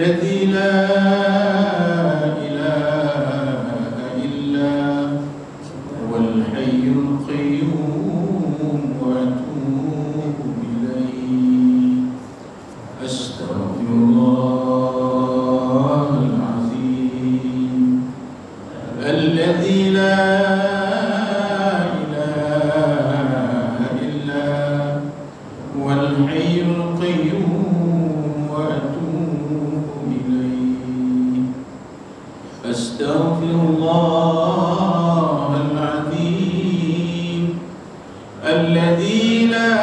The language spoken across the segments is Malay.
الذي لا إله إلا هو الحي القيوم وأتوب إليه أستغفر الله العظيم الذي لا إله إلا هو الحي القيوم وأتوب إليه أستغفر الله العظيم الذي لا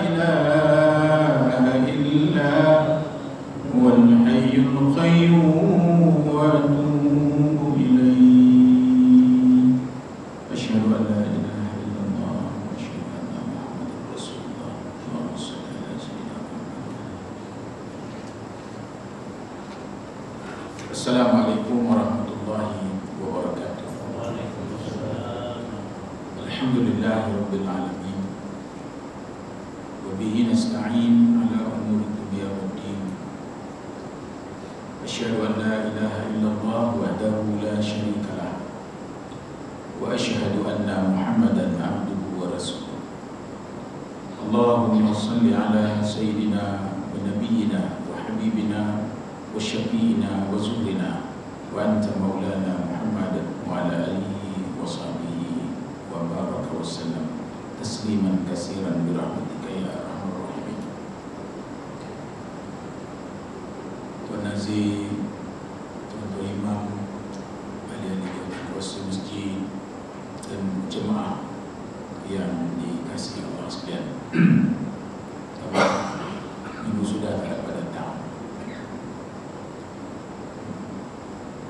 إله إلا هو الحي القيوم وأتوب إليه أشهد أن لا إله إلا الله وأشهد أن محمدا رسول الله اللهم صل على سيدنا محمد. Assalamualaikum warahmatullahi wabarakatuh. Alhamdulillahi rabbil alamin wa bihi nasta'in ala umuri dunya waddin. Asyhadu an la ilaha illallah wahdahu la syarika lah wa asyhadu anna Muhammadan abduhu wa rasuluh. Allahumma salli ala sayyidina wa nabiyyina wa habibina wa syafi'ina wa zuhrina wa anta maulana Muhammad wa ala alihi wa sahbihi wa baraka wa sallam tasliman katsiran bi rahmatika ya arhamar rahimin. Tuan Nazir, Tuan Imam, ahli-ahli kuasa masjid dan jemaah yang dikasihi Allah sekalian. Minggu sudah tak dapat datang.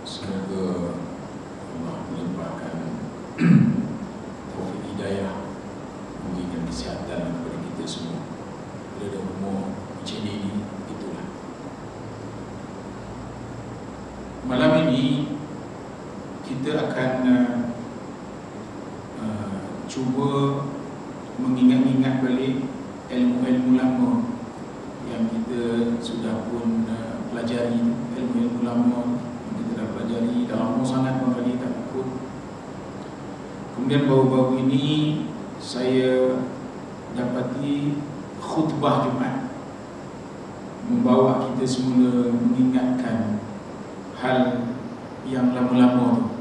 Semoga Allah melimpahkan taufik hidayah, memberikan kesihatan kepada kita semua. Bila ada umur macam ini, itulah. Malam ini kita akan cuba mengingat-ingat balik ilmu-ilmu lama yang kita sudah pun pelajari, ilmu-ilmu lama yang kita dah pelajari dah lama sangat, barangkali tak ikut. Kemudian baru-baru ini saya dapati khutbah Jumaat membawa kita semula mengingatkan hal yang lama-lama tu.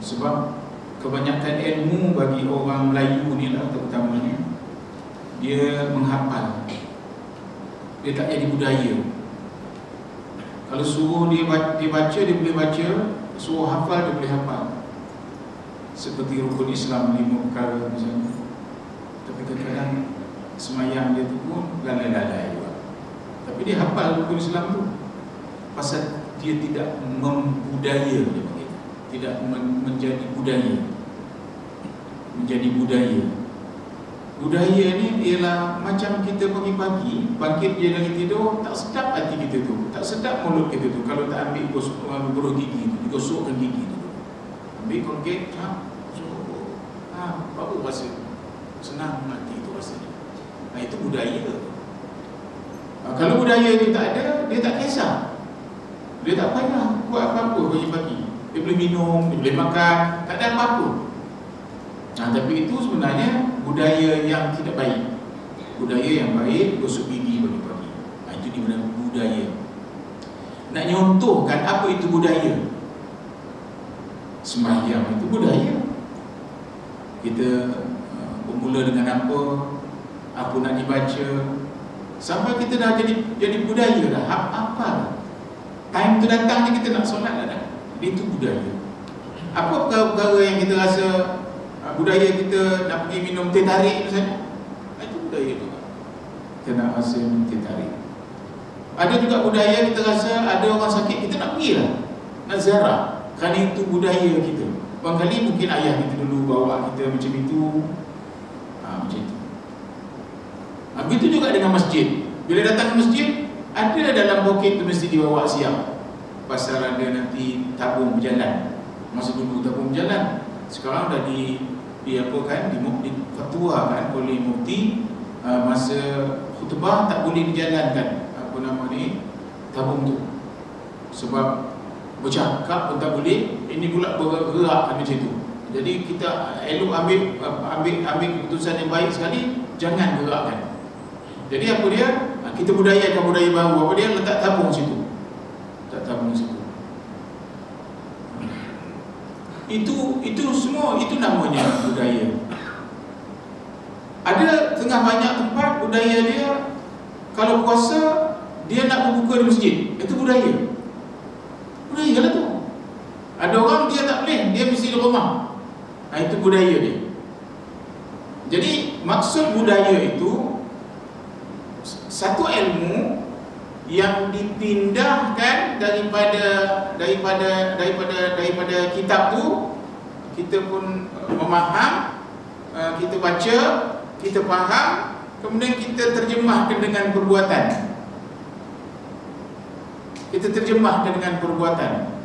Sebab kebanyakan ilmu bagi orang Melayu ni lah terutamanya, dia menghafal, dia tak jadi budaya. Kalau suruh dia baca, dia boleh baca. Suruh hafal, dia boleh hafal. Seperti rukun Islam 5 perkara misalnya. Tapi kadang-kadang semayang dia tu pun lalai-lalai juga. Tapi dia hafal rukun Islam tu, pasal dia tidak membudaya, dia panggil, tidak menjadi budaya. Menjadi budaya. Budaya ni ialah macam kita pagi-pagi bangkit je dari tidur, tak sedap hati kita tu, tak sedap mulut kita tu kalau tak ambil gosok gigi tu, digosokkan gigi tu, ambil Colgate, baru rasa senang hati tu rasanya. Itu budaya. Kalau budaya ni tak ada, dia tak kisah, dia tak payah buat apa-apa pagi-pagi. Dia boleh minum, dia boleh makan, tak ada apa-apa. Tapi itu sebenarnya budaya yang tidak baik. Budaya yang baik, gosok gigi pagi-pagi. Itu dimana budaya. Nak nyontohkan apa itu budaya. Sembahyang itu budaya. Kita bermula dengan apa nak dibaca, sampai kita dah jadi budaya dah. Apa dah. Time tu datang ni kita nak solat dah. Itu budaya. Apa perkara yang kita rasa budaya kita nak pergi minum teh tarik misalnya, itu budaya juga. Kita nak rasa minum teh tarik. Ada juga budaya kita rasa ada orang sakit, kita nak pergi lah, nak ziarah, kerana itu budaya kita. Barangkali mungkin ayah kita dulu bawa kita macam itu. Macam itu. Begitu juga dengan masjid. Bila datang ke masjid, ada dalam poket tu mesti dibawa siap. Pasal ada nanti tabung berjalan. Masa dulu tabung berjalan, sekarang dah difatwakan oleh mufti, masa khutbah tak boleh dijalankan ni tabung tu. Sebab bercakap pun tak boleh, ini pula bergerak macam tu. Jadi kita elok ambil keputusan yang baik sekali, jangan gerakkan. Jadi apa dia? Kita budayakan budaya baru. Apa dia? Letak tabung situ. Letak tabung situ. Itu semua, itu namanya budaya. Ada tengah banyak tempat budaya dia, kalau puasa dia nak berbuka di masjid. Itu budaya. Budaya lah tu. Ada orang dia tak boleh, dia mesti di rumah. Itu budaya dia. Jadi maksud budaya itu satu ilmu yang dipindahkan daripada kitab tu, kita pun memaham, kita baca, kita faham, kemudian kita terjemahkan dengan perbuatan. Kita terjemahkan dengan perbuatan.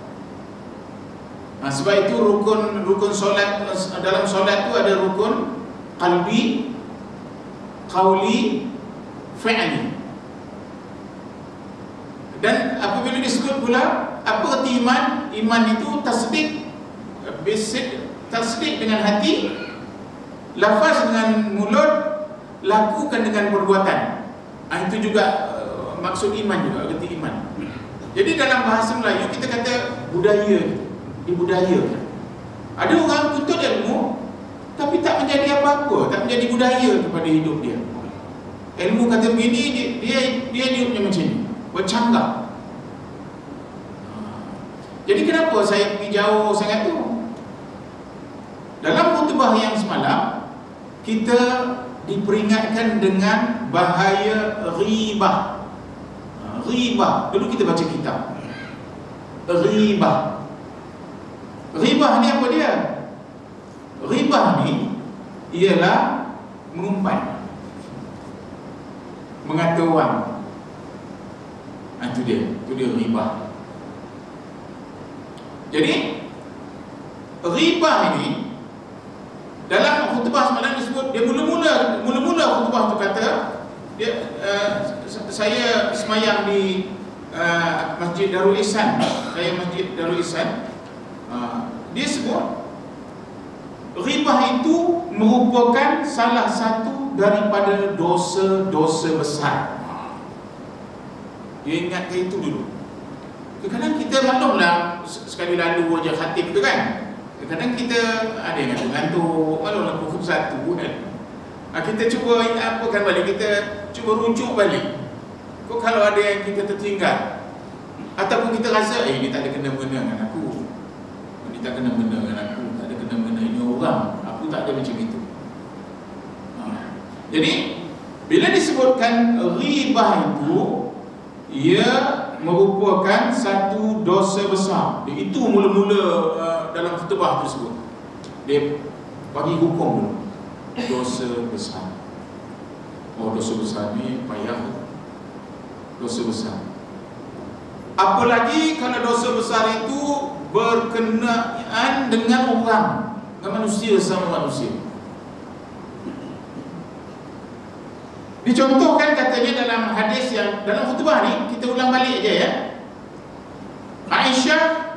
Sebab itu rukun solat, dalam solat tu ada rukun qalbi, qauli, fi'li. Dan apabila disebut pula apa erti iman? Iman itu tasdik, basic tasdik dengan hati, lafaz dengan mulut, lakukan dengan perbuatan. Itu juga maksud iman juga, erti iman. Jadi dalam bahasa Melayu kita kata budaya, dibudayakan. Ada orang tuntut ilmu tapi tak menjadi apa-apa, tak menjadi budaya kepada hidup dia. Ilmu kata begini, dia hidupnya macam ni, bercanggah. Jadi kenapa saya pergi jauh sangat tu? Dalam khutbah yang semalam, kita diperingatkan dengan bahaya ghibah. Ghibah, dulu kita baca kitab. Ghibah. Ghibah ni apa dia? Ghibah ni ialah mengumpat, mengata orang. Itu dia ghibah. Jadi ghibah ini dalam khutbah semalam disebut, dia mula-mula khutbah tu kata dia, saya semayang di Masjid Darul Ihsan. Dia sebut ghibah itu merupakan salah satu daripada dosa-dosa besar. Dia ingatkan itu dulu. Kadang-kadang kita maklumlah, sekali lalu wajah khatib tu kan, kadang-kadang kita ada yang ngantuk-ngantuk, maklumlah pukul 1 kan. Kita cuba apakan balik, kita cuba rujuk balik. Kok kalau ada yang kita tertinggal, ataupun kita rasa ini tak ada kena-mena dengan aku, ini tak kena-mena dengan aku, tak ada kena-mena, ini orang, aku tak ada macam itu. Jadi bila disebutkan ghibah itu, ia merupakan satu dosa besar. Itu mula-mula dalam khutbah tersebut dia bagi hukum dulu. Dosa besar. Dosa besar ni payah. Dosa besar. Apalagi kalau dosa besar itu berkenaan dengan orang, dengan manusia sama manusia. Dicontohkan katanya dalam hadis yang dalam khutbah ni, kita ulang balik je ya. Aisyah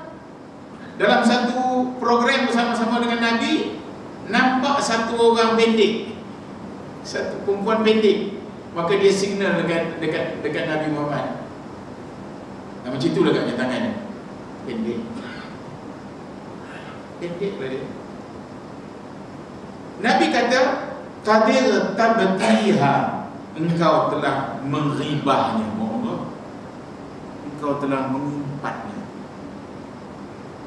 dalam satu program bersama-sama dengan Nabi nampak satu orang pendek, satu perempuan pendek, maka dia signal dekat Nabi Muhammad. Macam itulah agaknya tangannya pendek lah dia. Nabi kata qadir tabtiha, engkau telah menghibahnya, Allah, engkau telah mengumpatnya.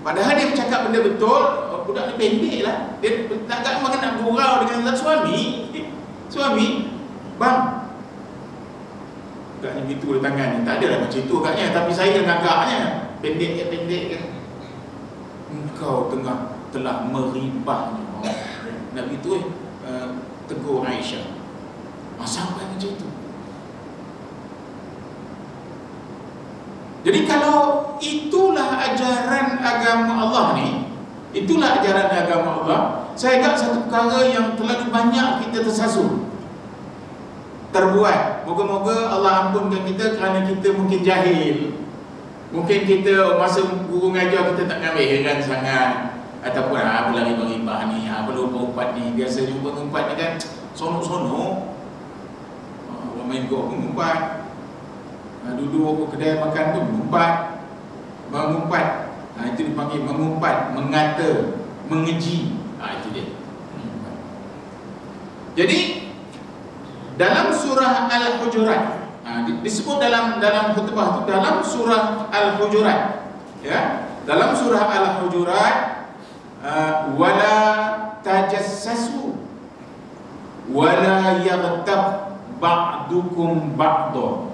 Padahal dia bercakap benda betul, budak ni pendek lah. Dia tak makan nak gurau dengan suami. Suami, bang, agaknya begitu lah tangan ni. Tak adalah macam itu agaknya, tapi saya agaknya pendek ke. Engkau telah meribahnya. Nabi tu tegur Aisyah. Sampai macam itu. Jadi kalau itulah ajaran agama Allah ni, itulah ajaran agama Allah, saya ingat satu perkara yang terlalu banyak kita tersasul. terbuat. Moga-moga Allah ampunkan kita kerana kita mungkin jahil. Mungkin kita masa guru ngajar kita tak ambil heran sangat. Ataupun apalah riba-riba ni, apalah umpat ni. Biasa jumpa umpat ni kan sonok-sonok. Orang main golf pun umpat. Duduk kedai makan tu mengumpat. Itu dipanggil mengumpat, mengata, mengeji. Itu dia. Jadi dalam surah Al-Hujurat, disebut dalam khutbah itu dalam surah Al-Hujurat, ya, dalam surah Al-Hujurat, wala tajassasu wala yaghtab ba'dukum ba'da.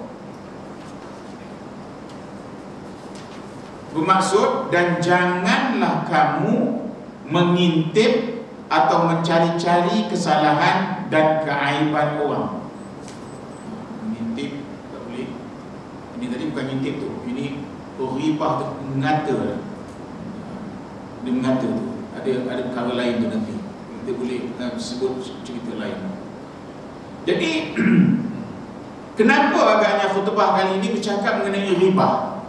Bermaksud, dan janganlah kamu mengintip atau mencari-cari kesalahan dan keaiban orang. Mengintip tak boleh. Ini tadi bukan ngintip tu. Ini ribah tu, mengata. Dia mengata tu. Ada perkara lain tu nanti. Kita boleh sebut cerita lain. Jadi kenapa agaknya khutbah kali ini bercakap mengenai ribah?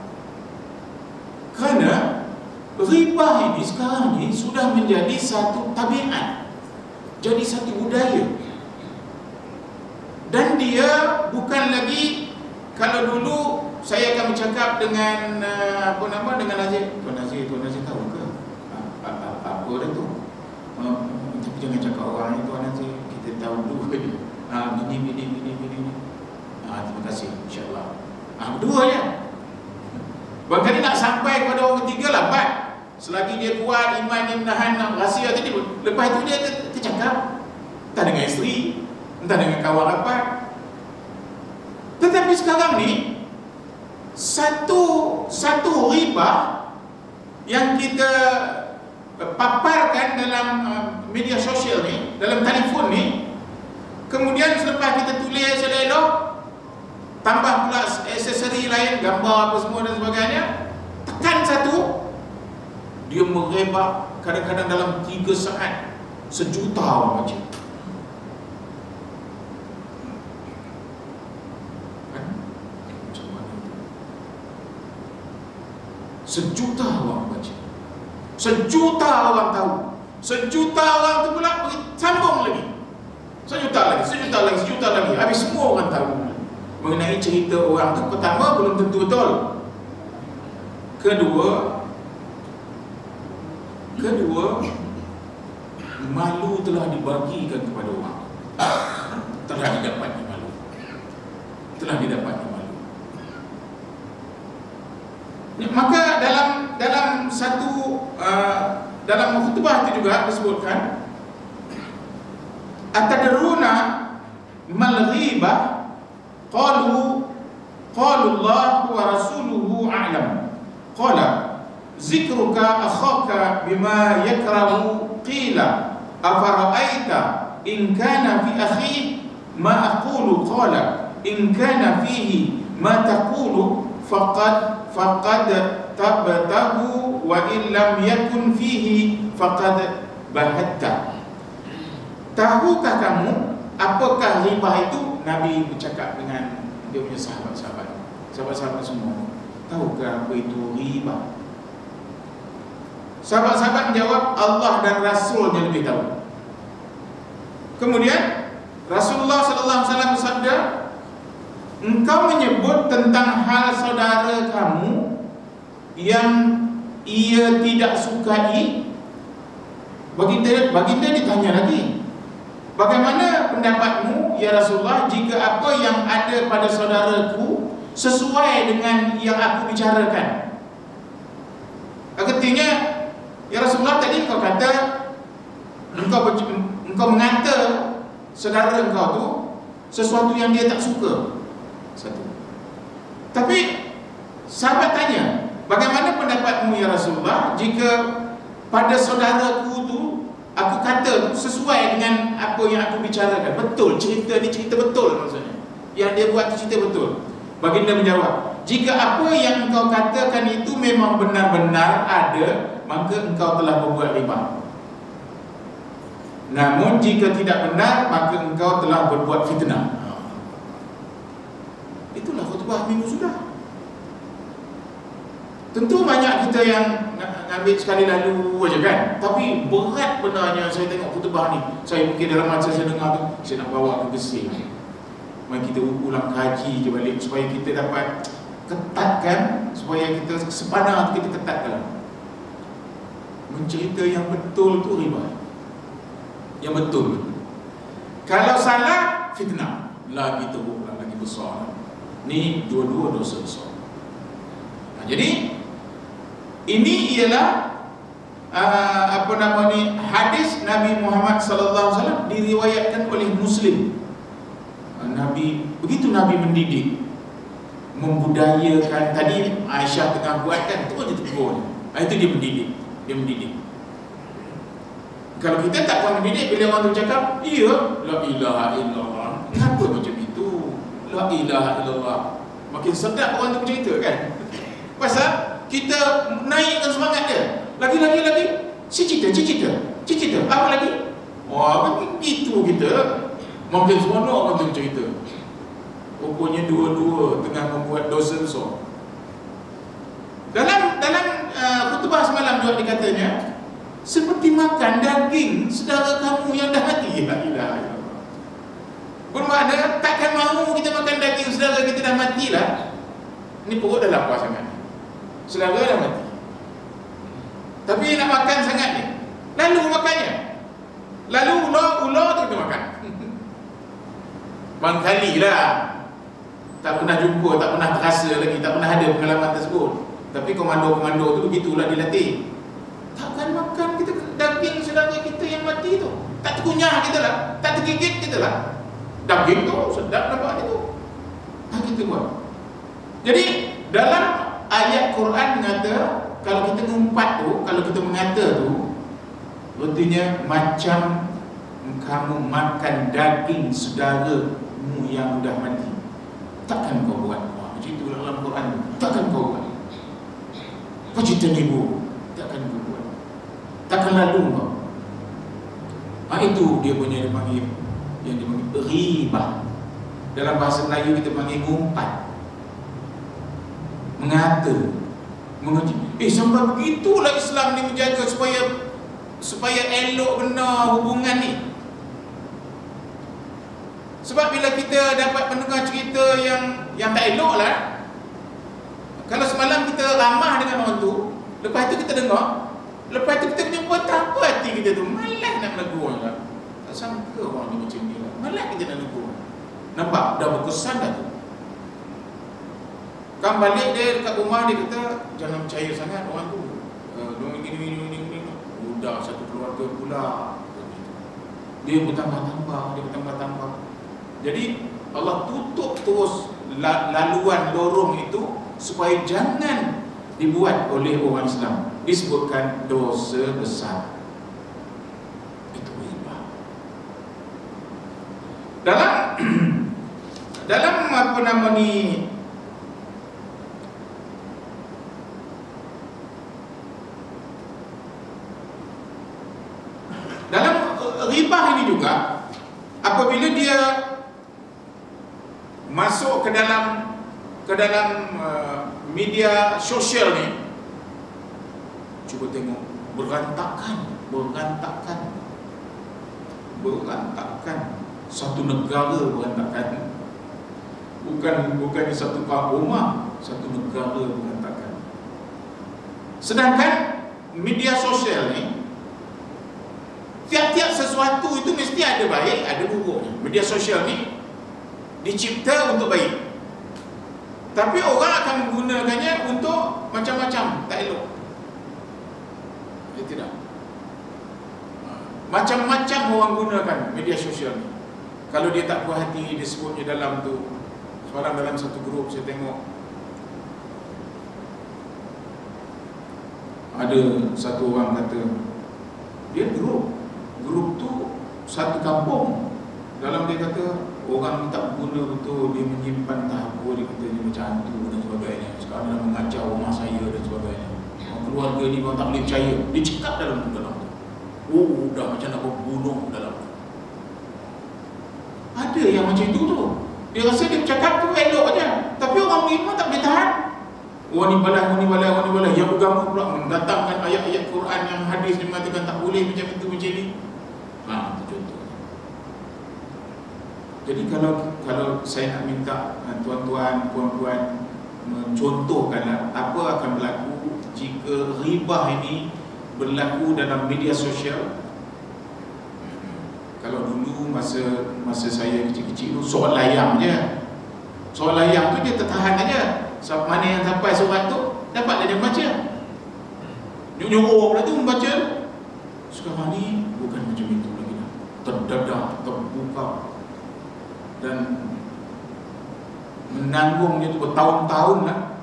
Kerana ribah ini sekarang ni sudah menjadi satu tabiat, jadi satu budaya. Dan dia bukan lagi, kalau dulu saya akan bercakap dengan dengan Nazir. Tuan Nazir tahu ke? Apa dah tu? Tapi jangan cakap orang ni, Tuan Nazir. Kita tahu dulu je. Bini. Terima kasih, insya-Allah. Berdua je. Barangkali nak sampai kepada orang ketiga lambat. Selagi dia kuat iman, dia menahan rahsia tadi, lepas itu dia tercakap. Entah dengan isteri, entah dengan kawan rapat. Tetapi sekarang ni satu ribah yang kita paparkan dalam media sosial ni, dalam telefon ni, kemudian selepas kita tulis elok, tambah pula aksesori lain, gambar apa semua dan sebagainya, tekan satu, dia merebak kadang-kadang dalam 3 saat 1 juta orang baca. Kan? Macam mana itu? 1 juta orang baca, 1 juta orang tahu, 1 juta orang tu pula pergi sambung lagi, 1 juta lagi, habis semua orang tahu mengenai cerita orang tu. Pertama, belum tentu betul. Kedua, malu telah dibagikan kepada orang. Telah didapatnya malu. Maka dalam satu dalam khutbah itu juga disebutkan, atadruna mal ghibah, qalu Allah wa rasuluhu a'lam, qala zikruka akhaka bima yakrahu, qila afara'aita in kana fi akhi ma aqulu, qala in kana fihi ma taqulu faqad tabtahu wa in lam yakun fihi faqad bahatta. Tahukah kamu apakah ribah itu? Nabi bercakap dengan dia punya sahabat-sahabat semua. Tahukah apa itu ribah? Sahabat-sahabat menjawab, Allah dan Rasulnya lebih tahu. Kemudian Rasulullah SAW bersabda, engkau menyebut tentang hal saudara kamu yang ia tidak sukai. Baginda ditanya lagi, bagaimana pendapatmu ya Rasulullah jika apa yang ada pada saudaraku sesuai dengan yang aku bicarakan? Artinya, ya Rasulullah, tadi engkau kata engkau mengata saudara engkau tu sesuatu yang dia tak suka. Satu. Tapi sahabat tanya, bagaimana pendapatmu ya Rasulullah jika pada saudaraku tu aku kata sesuai dengan apa yang aku bicarakan? Betul, cerita ni cerita betul maksudnya. Yang dia buat tu cerita betul. Baginda menjawab, jika apa yang engkau katakan itu memang benar-benar ada, maka engkau telah berbuat riba. Namun jika tidak benar, maka engkau telah berbuat fitnah. Itulah khutbah minggu sudah. Tentu banyak kita yang ambil sekali lalu aja kan. Tapi berat benarnya saya tengok khutbah ni. Saya mungkin dalam masa saya dengar tu, saya nak bawa ke Gesing. Mari kita ulang kaji je balik supaya kita dapat ketatkan, supaya kita sepadan kita ketatkan. Mencerita yang betul tu riba. Yang betul. Kalau salah, fitnah. Lagi teruk, lagi besar. Ni dua-dua dosa besar. Jadi ini ialah hadis Nabi Muhammad sallallahu alaihi wasallam diriwayatkan oleh Muslim. Begitu Nabi mendidik, membudayakan. Tadi Aisyah tengah buat kan, tu aja tegur. Itu dia mendidik. Kalau kita tak faham mendidik, bila orang tu cakap, iya, la ilaha illallah. Kenapa macam itu? La ilaha illallah. Makin sedap orang tu bercerita kan. Pasal kita naikkan semangat dia. Lagi. Cicita. Apa lagi? Wah, begitu kita. Makin seronok orang tu bercerita. Rupanya dua-dua tengah membuat dosa besar. Dalam khutbah semalam juga dikatanya, seperti makan daging saudara kamu yang dah mati. La ilaha illallah. Bermakna takkan mahu kita makan daging saudara kita dah matilah. Ini perut dah lapar sangat. Saudara dah mati. Tapi nak makan sangat ni. Lalu makannya. Lalu ular tu kita makan. Bangkali lah. Tak pernah jumpa, tak pernah terasa lagi, tak pernah ada pengalaman tersebut. Tapi komando-komando tu begitulah dilatih. Takkan makan kita daging saudara kita yang mati tu. Tak terkunyah kita lah, tak tergigit kita lah. Daging tu sedap nampak dia tu. Kita buat. Jadi dalam ayat Quran mengata, kalau kita ngumpat tu, kalau kita mengata tu, artinya macam kamu makan daging saudaramu yang sudah mati. Takkan kau buat. Macam itu dalam Quran. Takkan kau buat. Kau cerita ni bu, takkan kau buat. Takkan lalu kau. Itu dia punya dipanggil, yang dipanggil ribah. Dalam bahasa Melayu kita panggil ngumpat, mengata, menguji. Sampai begitulah Islam ni menjaga supaya elok benar hubungan ni. Sebab bila kita dapat mendengar cerita yang tak elok lah. Kalau semalam kita ramah dengan orang tu, lepas tu kita dengar, lepas tu kita punya buat apa hati kita tu, malas nak menegur lah. Tak sangka orang ni macam ni lah, malas kita nak menegur. Nampak? Dah berkesan dah tu. Kan balik dia dekat rumah, dia kata jangan percaya sangat orang tu. Gini. Budak satu keluarga pula. Dia bertambah. Jadi Allah tutup terus laluan lorong itu supaya jangan dibuat oleh orang Islam. Disebutkan dosa besar. Itu riba. Dalam apa nama ni, dalam riba ini juga, apabila dia masuk ke dalam media sosial ni, cuba tengok, berantakan. Satu negara berantakan. Bukan satu rumah, satu negara berantakan. Sedangkan media sosial ni, tiap-tiap sesuatu itu mesti ada baik, ada buruknya. Media sosial ni dicipta untuk baik, tapi orang akan menggunakannya untuk macam-macam, tak elok. Tidak. Macam-macam orang gunakan media sosial ni. Kalau dia tak puas hati, dia sebutnya dalam tu. Semalam dalam satu grup saya tengok, ada satu orang kata, dia grup tu satu kampung. Dalam dia kata, orang tak guna betul, dia menyimpan tahapur, dia kata dia macam hantu dan sebagainya. Sekarang dia mengacau rumah saya dan sebagainya. Keluarga ni orang tak boleh percaya. Dia cakap dalam tu. Dah macam nak berbunuh dalam tu. Ada yang macam itu tu. Dia rasa dia bercakap tu elok aja. Wani balah, yang agama pula mendatangkan ayat-ayat Quran yang hadis yang mengatakan tak boleh macam itu macam ni. Itu contoh. Jadi kalau saya nak minta tuan-tuan, puan-puan mencontohkan apa akan berlaku jika ribah ini berlaku dalam media sosial. Kalau dulu masa saya kecil-kecil tu soal layang je. Soal layang tu dia tertahan aja. Mana yang sampai surat tu dapat dia baca. Nyuruh pula tu membaca. Sekarang ni bukan macam itu lagi dah. Terdedah, terbuka, dan menanggungnya tu bertahun-tahun lah.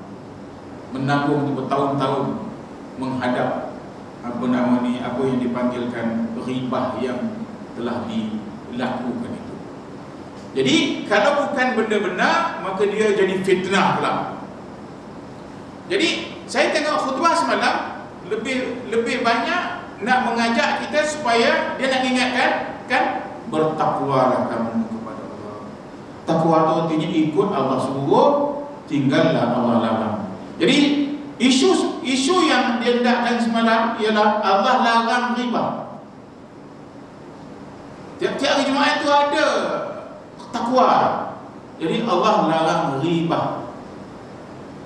Menanggung tu bertahun-tahun menghadap apa yang dipanggilkan ribah yang telah dilakukan itu. Jadi kalau bukan benda benar, maka dia jadi fitnah pula. Jadi saya tengok khutbah semalam lebih banyak nak mengajak kita supaya dia nak ingatkan kan, bertakwalah kamu kepada Allah. Takwa itu artinya ikut Allah suruh, tinggallah Allah larang. Jadi isu yang dia hendakkan semalam ialah Allah larang riba. Tiap-tiap hari Jumaat itu ada takwa. Jadi Allah larang riba.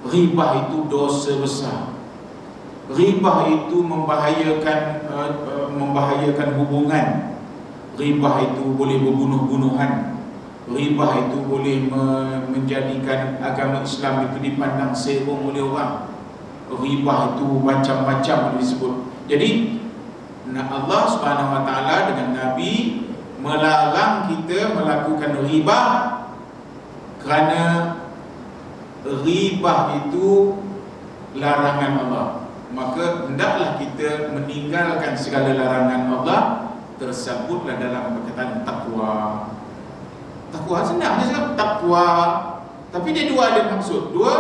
Riba itu dosa besar. Riba itu membahayakan hubungan. Riba itu boleh berbunuh-bunuhan. Riba itu boleh menjadikan agama Islam itu dipandang serong oleh orang. Riba itu macam-macam disebut. Jadi Allah Subhanahu Wa Taala dengan Nabi melarang kita melakukan riba, kerana riba itu larangan Allah. Maka hendaklah kita meninggalkan segala larangan Allah. Tersebutlah dalam perkataan takwa. Takwa senang je cakap takwa, tapi dia dua ada maksud. Dua,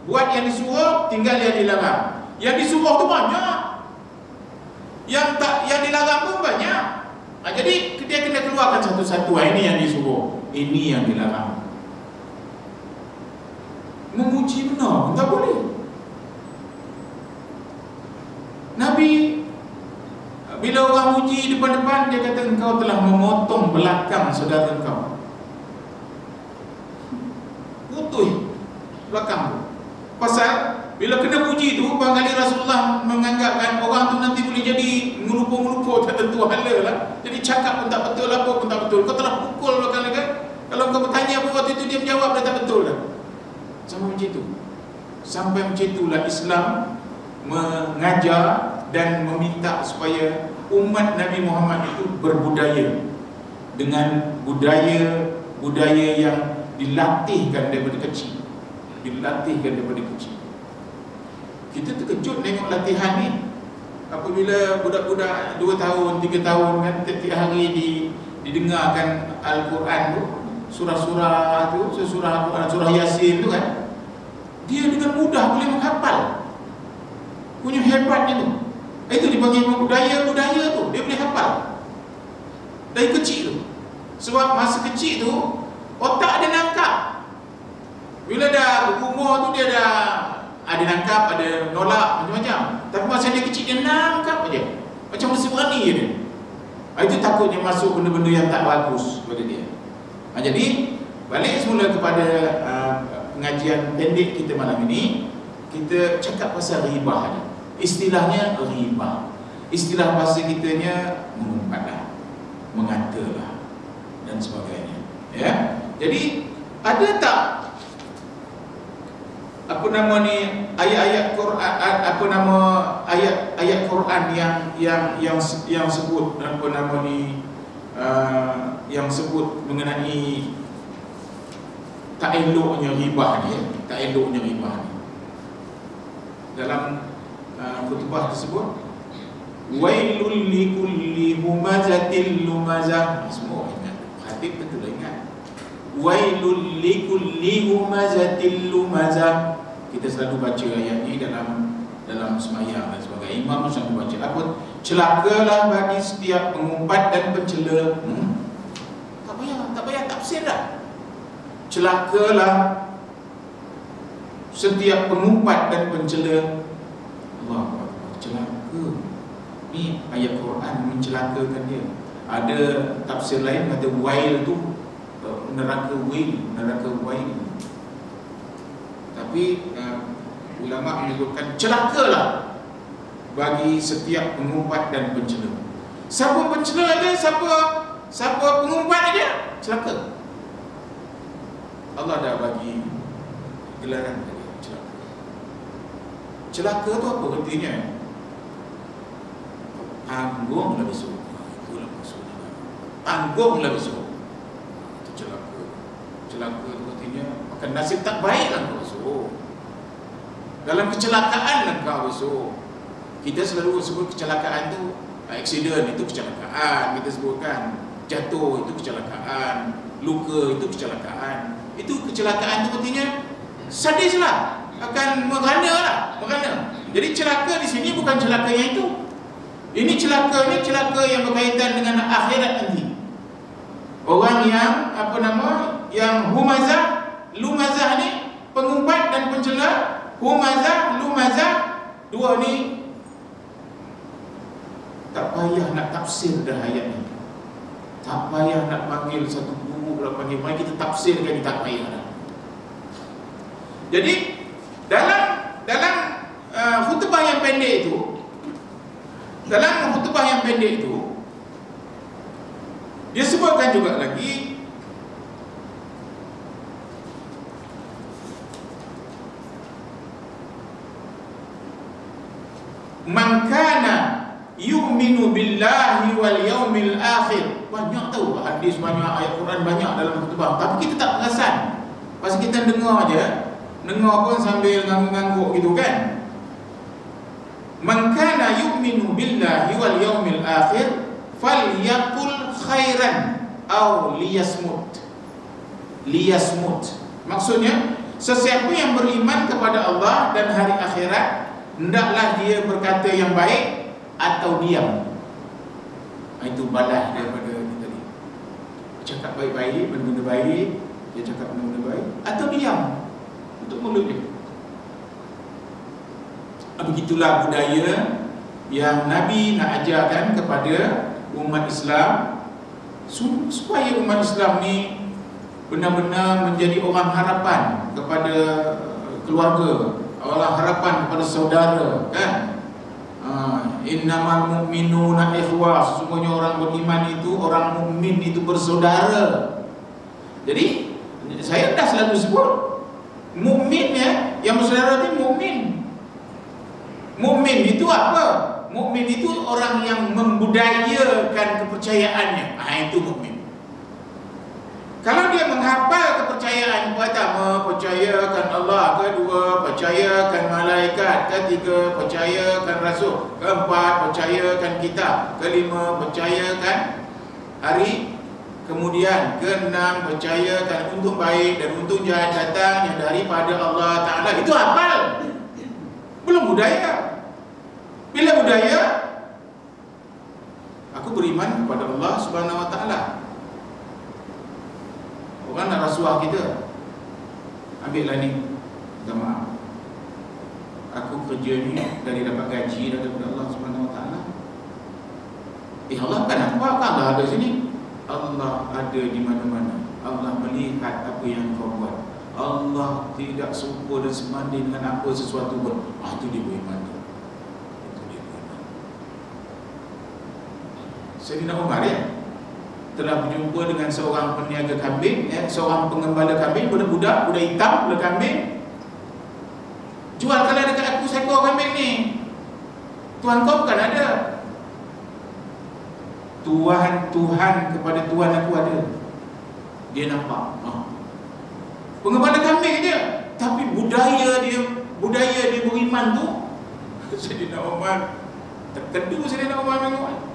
buat yang disuruh, tinggal yang dilarang. Yang disuruh tu banyak, yang dilarang pun banyak. Jadi dia kena keluarkan satu-satu. Ini yang disuruh, ini yang dilarang. Memuji benar tak boleh. Nabi bila orang muji depan-depan, dia kata engkau telah memotong belakang saudara engkau. Putus belakang tu. Pasal bila kena puji tu, barangkali Rasulullah menganggapkan orang tu nanti boleh jadi ngelupa-ngelupa tak tentu hala lah. Jadi cakap pun tak betul, apa pun tak betul. Kau telah pukul belakang kan. Kalau kau bertanya apa waktu itu, dia menjawab dah tak betul lah. Sampai macam itu. Sampai macam itulah Islam mengajar dan meminta supaya umat Nabi Muhammad itu berbudaya dengan budaya yang dilatihkan daripada kecil. Kita terkejut tengok latihan ni. Apabila budak-budak 2 tahun, 3 tahun kan, setiap hari didengarkan Al-Quran tu, surah-surah tu, surah Al-Quran, surah Yasin tu kan, dia dengan mudah boleh menghafal. Punya hebatnya tu. Itu dipanggil budaya tu, dia boleh hafal dari kecil tu. Sebab masa kecil tu otak dia nangkap. Bila dah berumur tu dia dah ada nangkap, ada nolak, macam-macam. Tapi masa dia kecil dia nangkap aja. Macam mesti berani je dia. Itu takutnya masuk benda-benda yang tak bagus pada dia. Jadi balik semula kepada pengajian pendek kita malam ini. Kita cakap pasal riba ni. Istilahnya riba. Istilah bahasa kitanya mengumpat, mengatalah dan sebagainya. Ya. Jadi ada tak ayat-ayat Quran, ayat-ayat Quran yang sebut yang sebut mengenai tak eloknya riba ni, dalam khutbah tersebut, wailul likulli humazatil lumazah. Semua ingat, khatib betul ingat. Wailul likulli humazatil lumazah. Kita selalu baca ayat ini dalam sembahyang dan sebagainya. Imam selalu baca apa? Celakalah bagi setiap pengumpat dan pencela. Tak payah tafsir dah. Celakalah setiap pengumpat dan pencela. Allah Akbar, celaka. Ni ayat Quran mencelakakan dia. Ada tafsir lain kata wail tu neraka wail. Tapi ulama menyebutkan celakalah bagi setiap pengumpat dan pencela. Siapa pencela aja, siapa pengumpat aja, celaka. Allah dah bagi gelaran tadi, celaka. Celaka tu apa artinya? Tanggunglah besok. Itulah maksudnya. Tanggunglah besok. Itu celaka. Celaka tu artinya akan nasib tak baiklah kau besok. Dalam kecelakaanlah kau besok. Kita selalu sebut kecelakaan tu accident, itu kecelakaan. Kita sebutkan jatuh, itu kecelakaan. Luka, itu kecelakaan. Itu kecelakaan tu artinya sadislah, akan merana lah, merana. Jadi celaka di sini bukan celaka yang itu. Ini celaka yang berkaitan dengan akhirat nanti. Orang yang yang lumazah ni, pengumpat dan pencela, lumazah, dua ni tak payah nak tafsir dah ayat ni. Tak payah nak panggil satu guru pula panggil, mari kita tafsirkan, tak payah dah. Jadi dalam khutbah yang pendek itu, dia sebutkan juga lagi man kana yu'minu billahi wal yaumil akhir. Banyak tahu hadis, banyak ayat Quran, banyak dalam khutbah, tapi kita tak perasan. Pasal kita dengar aja, dengar pun sambil ngangguk-ngangguk gitu kan. Man kana yu'minu billahi wal yaumil akhir falyaqul khairan aw liyasmut. Maksudnya, sesiapa yang beriman kepada Allah dan hari akhirat, hendaklah dia berkata yang baik atau diam. Itu balas daripada kita ni. Cakap baik-baik, benda-benda baik, dia cakap benda-benda baik, atau diam untuk mulut dia. Begitulah budaya yang Nabi nak ajarkan kepada umat Islam, supaya umat Islam ni benar-benar menjadi orang harapan kepada keluarga, orang harapan kepada saudara, kan? Innamal mu'minuna ikhwah, sesungguhnya orang beriman itu, orang mukmin itu bersaudara. Jadi saya dah selalu sebut, mukmin yang bersaudara itu mukmin. Mukmin itu apa? Mukmin itu orang yang membudayakan kepercayaannya. Itu mukmin. Kalau dia menghafal kepercayaan, pertama percayakan Allah, kedua percayakan malaikat, ketiga percayakan rasul, keempat percayakan kitab, kelima percayakan hari kemudian, keenam percayakan untung baik dan untung jahat datangnya daripada Allah Ta'ala. Itu hafal. Belum budaya. Bila budaya, aku beriman kepada Allah Subhanahu Wa Ta'ala. Orang nak rasuah kita, ambillah ni, minta maaf, aku kerja ni dari dapat gaji daripada Allah Subhanahu Wa Ta'ala. Allah kan nampak kan Allah ada sini? Allah ada di mana-mana. Allah melihat apa yang kau buat. Allah tidak serupa dan sebanding dengan apa sesuatu pun. Itu dia beriman tu. Sayyidina Umar telah berjumpa dengan seorang peniaga kambing, seorang pengembala kambing, budak hitam, budak kambing. Jualkanlah dekat aku seekor kambing ni. Tuhan kau bukan ada. Tuhan kepada Tuhan aku ada. Dia nampak. Pengembala kambing dia, tapi budaya dia beriman tu. Sayyidina Umar terkedu. Sayyidina Umar tengok.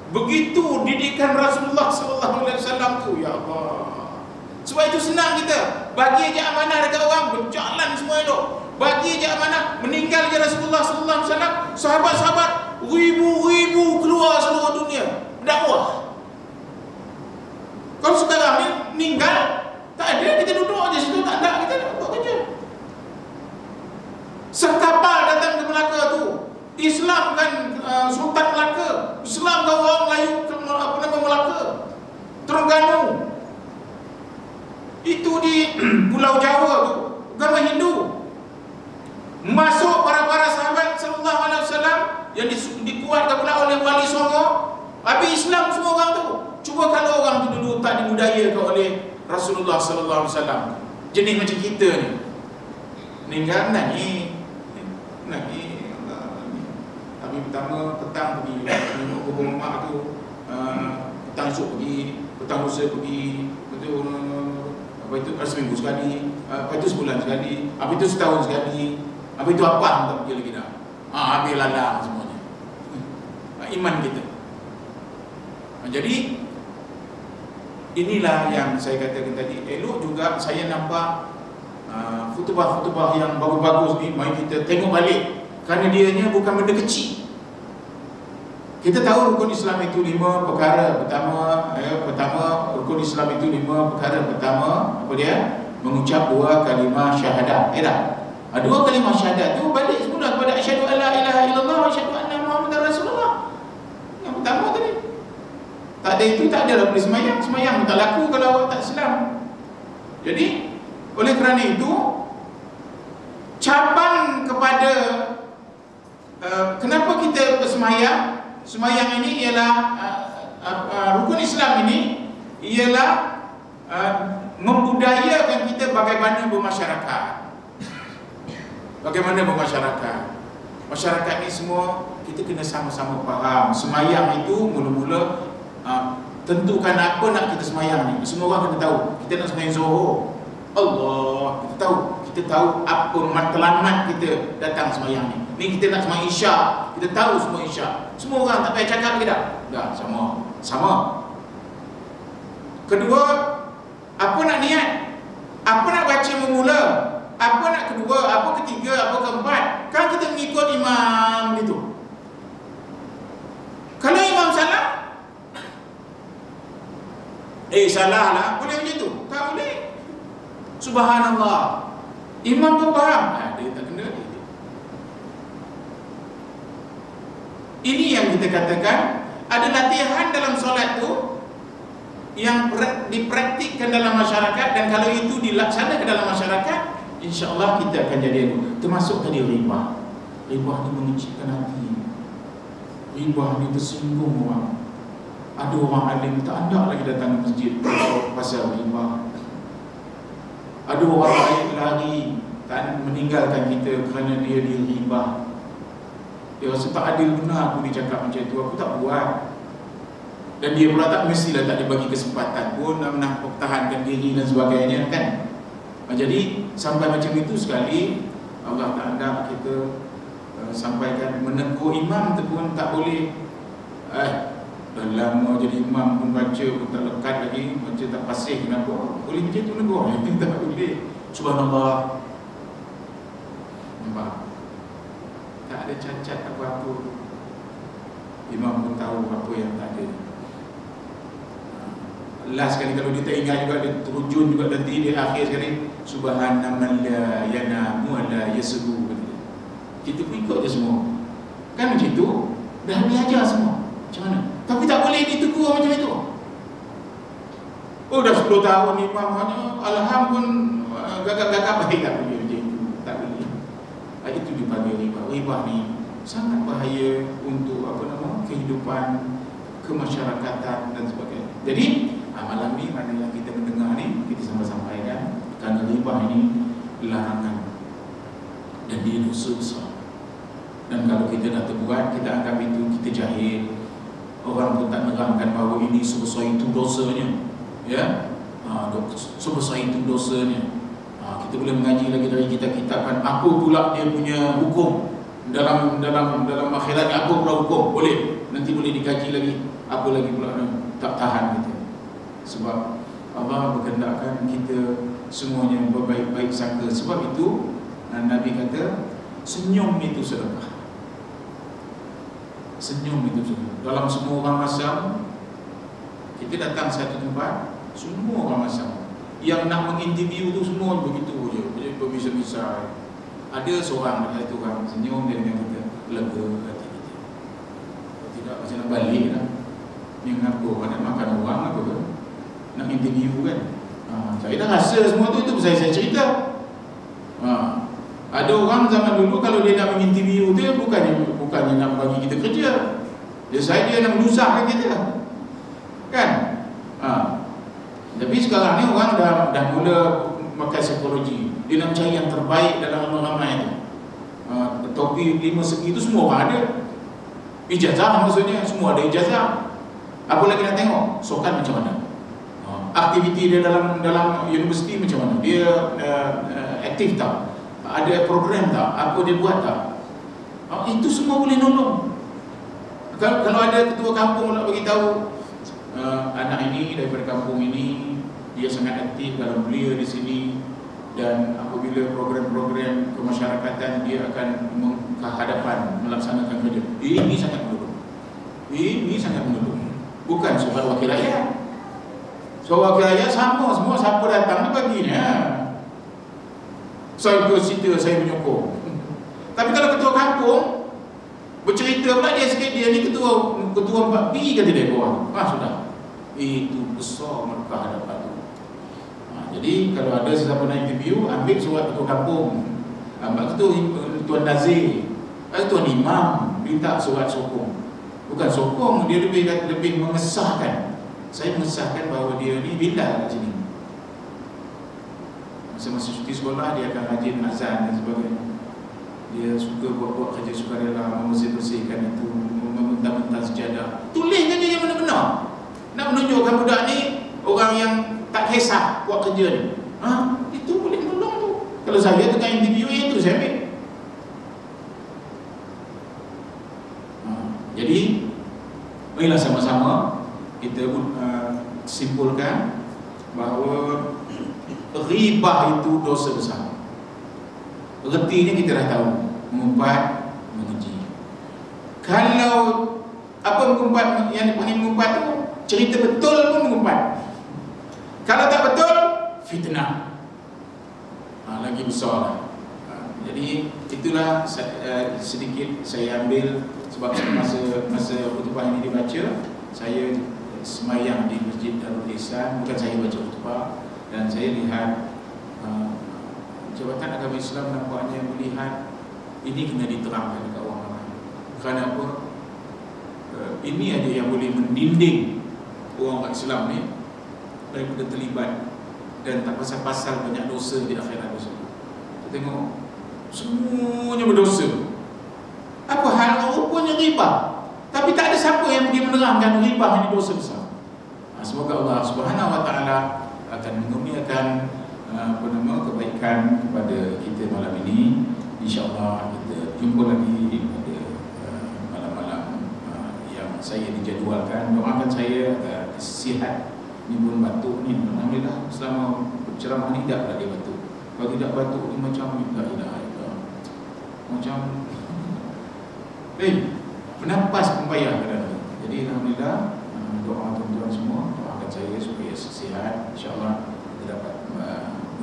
Begitu didikan Rasulullah SAW tu, ya Allah. Sebab itu senang kita bagi aja amanah dekat orang, berjalan semua elok. Bagi aja amanah, meninggal je Rasulullah SAW, sahabat-sahabat ribu-ribu keluar seluruh dunia dakwah. Kalau sekarang ni meninggal, tak ada, kita duduk aja situ, tak ada, kita nak buat kerja. dikuatkan pula oleh wali songo. Habis Islam semua orang tu. Cuba kalau orang tu dulu tak dibudayakan oleh Rasulullah sallallahu alaihi wasallam. Jenis macam kita ni. Meninggal nangis. Tapi pertama petang pergi tengok kubur mak tu. Petang esok pergi, petang lusa pergi. Betul. Apa itu seminggu sekali, apa itu sebulan sekali, apa itu setahun sekali, apa itu apa tak pergi lagi dah. Habis lalang semuanya. Iman kita. Jadi inilah yang saya katakan tadi. Elok juga saya nampak khutbah-khutbah yang bagus-bagus ni, mari kita tengok balik. Kerana dianya bukan benda kecil. Kita tahu rukun Islam itu 5 perkara. Pertama, rukun Islam itu 5 perkara. Pertama, apa dia? Mengucap 2 kalimah syahadat. Tak? 2 kalimah syahadat tu balik semula kepada asyhadu alla ilaha illallah wa asyhadu anna muhammadar rasulullah. Yang pertama tadi. Tak ada itu, tak ada lah boleh semayang. Semayang tak laku kalau awak tak Islam. Jadi, oleh kerana itu, cabang kepada kenapa kita bersemayang? Semayang ini ialah rukun Islam ini ialah membudayakan kita bagaimana bermasyarakat. Bagaimana bermasyarakat. Masyarakat ni semua kita kena sama-sama faham. Semayang itu mula-mula tentukan apa nak kita semayang ni. Semua orang kena tahu. Kita nak semayang Zuhur, Allah, kita tahu apa matlamat kita datang semayang ni. Ni kita nak semayang Isyak, kita tahu semua Isyak. Semua orang tak payah cakap lagi dah. Dah sama. Kedua, apa nak niat? Apa nak baca memula? Apa nak kedua? Apa ketiga? Apa keempat? Kan kita mengikut imam gitu. Kalau imam salah, salah lah, boleh macam tu? Tak boleh. Subhanallah. Imam pun faham. Dia tak kena. Ini yang kita katakan ada latihan dalam solat tu yang dipraktikkan dalam masyarakat, dan kalau itu dilaksanakan dalam masyarakat, insya-Allah kita akan jadi itu. Termasuk tadi riba. Riba ni mengecilkan hati. Riba ni tersinggung orang. Ada orang alim tak ada lagi datang ke masjid pasal riba. Ada orang lain lari kan meninggalkan kita kerana dia riba. Dia rasa tak adil benar aku dicakap macam tu, aku tak buat. Dan dia pula tak mestilah tak dibagi kesempatan pun nak pertahankan diri dan sebagainya kan. Jadi sampai macam itu sekali Allah tak ada kita sampaikan menegur imam tu pun tak boleh. Dah lama jadi imam pun baca pun tak lekat lagi, baca tak fasih, kenapa? Boleh macam tu negur, yang tak boleh. Subhanallah. Nampak? Tak ada cacat apa-apa. Imam pun tahu apa yang tak ada. Last sekali kalau dia tak ingat juga, dia terujun juga nanti di akhir sekali, subhanaman la yanamu la yasbu. Kita pun ikut je semua. Kan macam tu, dah belajar semua. Macam mana? Tapi tak boleh ditegur macam itu. Oh dah 10 tahun imam hanya alham pun gagap-gagap baik tak boleh macam itu. Tak boleh. Itu dipanggil riba. Riba ni sangat bahaya untuk kehidupan kemasyarakatan dan sebagainya. Jadi malam ni mana yang kita mendengar ni kita sampaikan, kerana riba ini larangan dan dia dosa besar. Dan kalau kita dah terbuat, kita anggap itu kita jahil. Orang pun tak nerangkan bahawa ini sebesar itu dosanya. Ya, sebesar itu dosanya. Kita boleh mengaji lagi dari kitab-kitab kan, apa pula dia punya hukum dalam akhirat, apa pula hukum, boleh nanti boleh dikaji lagi. Apa lagi pula tak tahan kita. Sebab Allah berkehendakkan kita semuanya berbaik-baik sangka. Sebab itu Nabi kata senyum itu sedekah. Senyum itu sedekah. Dalam semua orang masam, kita datang satu tempat, semua orang masam. Yang nak menginterview tu semua begitu je, berbisa-bisa. Ada seorang satu orang senyum dia dengan kita, lega hati kita. Kalau tidak macam nak balik lah. Ni kenapa? Nak makan orang apa ke? Nak interview kan? Saya dah rasa semua tu, itu saya cerita. Ada orang zaman dulu kalau dia nak menginterview tu bukannya nak bagi kita kerja. Dia saja nak menyusahkan kita, kan? Tapi sekarang ni orang dah mula pakai psikologi. Dia nak cari yang terbaik dalam ramai-ramai tu. Topi 5 segi tu semua orang ada. Ijazah maksudnya, semua ada ijazah. Apa lagi nak tengok? Sokan macam mana? Aktiviti dia dalam universiti macam mana? Dia aktif tak? Ada program tak? Apa dia buat tak? Itu semua boleh nolong. Kalau ada ketua kampung nak bagi tahu, anak ini daripada kampung ini, dia sangat aktif dalam belia di sini, dan apabila program-program kemasyarakatan dia akan ke hadapan melaksanakan kerja. Ini sangat menurut. Ini sangat menurut. Bukan soal wakil rakyat. Soal wakil rakyat sama semua, siapa datang ni baginya. Saya cerita, saya menyokong. Tapi kalau ketua kampung bercerita pula dia sikit, dia ni ketua 4B kata dia bawah. Sudah. Itu besar mereka hadapan tu. Jadi kalau ada sesiapa nak interview, ambil surat ketua kampung, ambil Tuan Nazir, Tuan Imam, minta surat sokong. Bukan sokong, dia lebih mengesahkan. Saya mengesahkan bahawa dia ni bila kat sini. Masa cuti sekolah dia akan rajin azan dan sebagainya. Dia suka buat-buat kerja sukarela, membersih-bersihkan itu, meminta-minta sejadah. Tulis kerja yang benar-benar. Nak menunjukkan budak ni orang yang tak kisah buat kerja ni. Itu boleh menolong tu. Kalau saya tengah interview itu saya ambil. Jadi marilah sama-sama kita simpulkan bahawa ribah itu dosa besar. Ertinya kita dah tahu, mengumpat, mengeji. Kalau apa mengumpat, yang dipanggil mengumpat tu cerita betul pun mengumpat. Kalau tak betul, fitnah. Lagi besar lah. Jadi itulah sedikit saya ambil. Sebab masa khutbah ini dibaca, saya semayang di Masjid Darul Ihsan. Bukan saya baca khutbah. Dan saya lihat Jabatan Agama Islam nampaknya melihat ini kena diterangkan dekat orang ramai. Kerana apa? Ini aja yang boleh mendinding orang Islam ni daripada terlibat dan tak pasal-pasal banyak dosa di akhirat dosa. Kita tengok semuanya berdosa. Apa hal rupanya ribah, tapi tak ada siapa yang pergi menerangkan ribah ini dosa besar. Semoga Allah Subhanahu Wa Taala akan mengurniakan kebaikan kepada kita malam ini. InsyaAllah kita jumpa lagi pada malam-malam yang saya dijadualkan. Doakan saya agar sihat. Ni pun batuk ni, alhamdulillah selama ceramah ni tak ada batuk. Kalau tidak batuk ni macam macam bernafas pun payah kadang-kadang. Jadi alhamdulillah, doa tuan-tuan semua, doakan saya supaya sihat. InsyaAllah kita dapat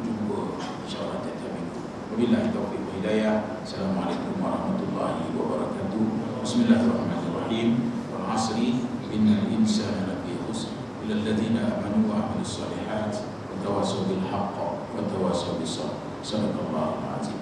berjumpa insyaAllah tiap-tiap minggu. Wabillahi taufiq wa hidayah. Assalamualaikum warahmatullahi wabarakatuh. Bismillahirrahmanirrahim. Wal 'asri innal insana lafi khusr illa alladziina amanu wa 'amilus shalihat wa tawassaw bil haqq wa tawassaw bis sabr. Sadaqallahul 'azim.